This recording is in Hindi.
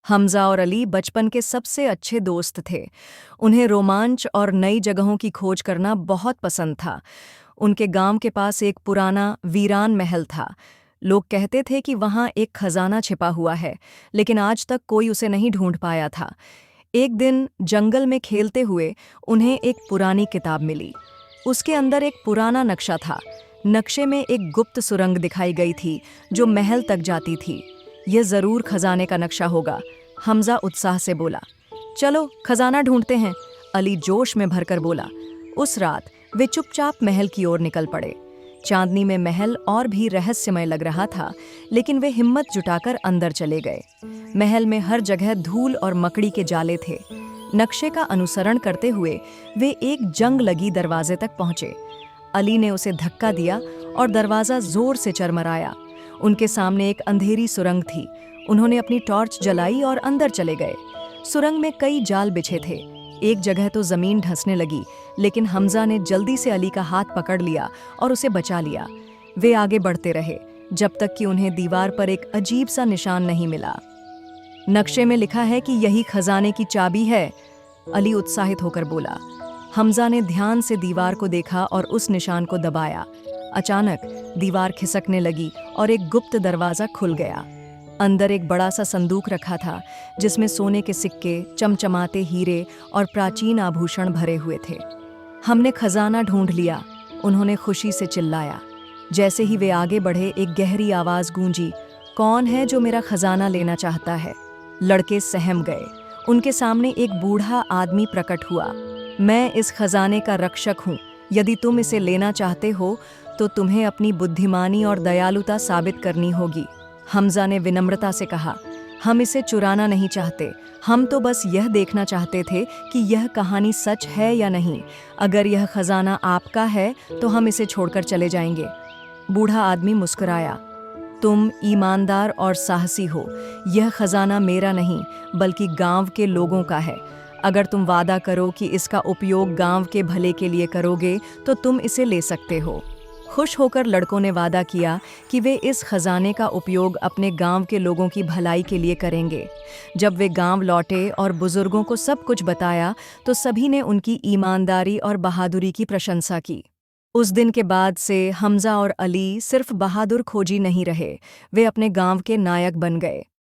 हमजा और अली बचपन के सबसे अच्छे दोस्त थे। उन्हें रोमांच और नई जगहों की खोज करना बहुत पसंद था। उनके गांव के पास एक पुराना वीरान महल था। लोग कहते थे कि वहां एक खजाना छिपा हुआ है, लेकिन आज तक कोई उसे नहीं ढूंढ पाया था। एक दिन जंगल में खेलते हुए उन्हें एक पुरानी किताब मिली। उसके अंदर एक पुराना नक्शा था। नक्शे में एक गुप्त सुरंग दिखाई गई थी जो महल तक जाती थी। यह जरूर खजाने का नक्शा होगा, हमजा उत्साह से बोला। चलो खजाना ढूंढते हैं, अली जोश में भरकर बोला। उस रात वे चुपचाप महल की ओर निकल पड़े। चांदनी में महल और भी रहस्यमय लग रहा था, लेकिन वे हिम्मत जुटाकर अंदर चले गए। महल में हर जगह धूल और मकड़ी के जाले थे। नक्शे का अनुसरण करते हुए वे एक जंग लगी दरवाजे तक पहुंचे। अली ने उसे धक्का दिया और दरवाजा जोर से चरमराया। उनके सामने एक अंधेरी सुरंग थी। उन्होंने अपनी टॉर्च जलाई और अंदर चले गए। सुरंग में कई जाल बिछे थे। एक जगह तो जमीन धंसने लगी, लेकिन हमजा ने जल्दी से अली का हाथ पकड़ लिया और उसे बचा लिया। वे आगे बढ़ते रहे जब तक कि उन्हें दीवार पर एक अजीब सा निशान नहीं मिला। नक्शे में लिखा है कि यही खजाने की चाबी है, अली उत्साहित होकर बोला। हमजा ने ध्यान से दीवार को देखा और उस निशान को दबाया। अचानक दीवार खिसकने लगी और एक गुप्त दरवाजा खुल गया। अंदर एक बड़ा सा संदूक रखा था, जिसमें सोने के सिक्के, चमचमाते हीरे और प्राचीन आभूषण भरे हुए थे। हमने खजाना ढूंढ लिया, उन्होंने खुशी से चिल्लाया। जैसे ही वे आगे बढ़े, एक गहरी आवाज गूंजी, कौन है जो मेरा खजाना लेना चाहता है? लड़के सहम गए। उनके सामने एक बूढ़ा आदमी प्रकट हुआ। मैं इस खजाने का रक्षक हूँ। यदि तुम इसे लेना चाहते हो तो तुम्हें अपनी बुद्धिमानी और दयालुता साबित करनी होगी। हमजा ने विनम्रता से कहा, हम इसे चुराना नहीं चाहते, हम तो बस यह देखना चाहते थे कि यह कहानी सच है या नहीं। अगर यह खजाना आपका है तो हम इसे छोड़कर चले जाएंगे। बूढ़ा आदमी मुस्कुराया, तुम ईमानदार और साहसी हो। यह खजाना मेरा नहीं, बल्कि गांव के लोगों का है। अगर तुम वादा करो कि इसका उपयोग गांव के भले के लिए करोगे तो तुम इसे ले सकते हो। खुश होकर लड़कों ने वादा किया कि वे इस खजाने का उपयोग अपने गांव के लोगों की भलाई के लिए करेंगे। जब वे गांव लौटे और बुजुर्गों को सब कुछ बताया तो सभी ने उनकी ईमानदारी और बहादुरी की प्रशंसा की। उस दिन के बाद से हमजा और अली सिर्फ बहादुर खोजी नहीं रहे, वे अपने गांव के नायक बन गए।